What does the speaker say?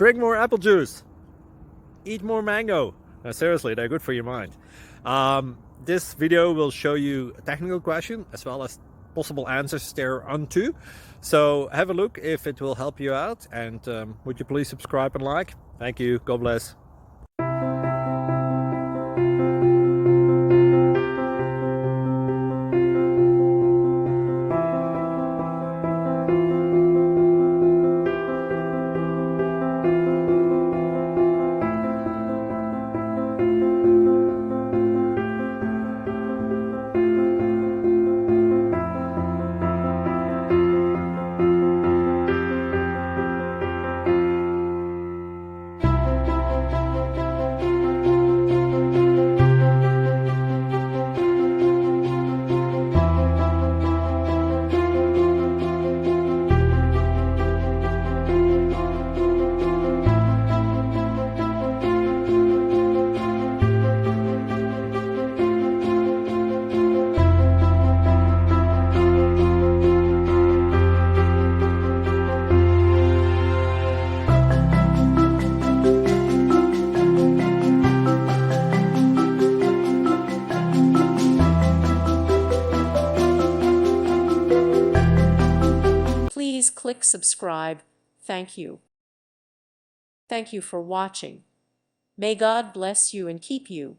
Drink more apple juice. Eat more mango. Seriously, they're good for your mind. This video will show you a technical question as well as possible answers thereunto. So have a look if it will help you out, and would you please subscribe and like? Thank you. God bless. Please click subscribe. Thank you. Thank you for watching. May God bless you and keep you.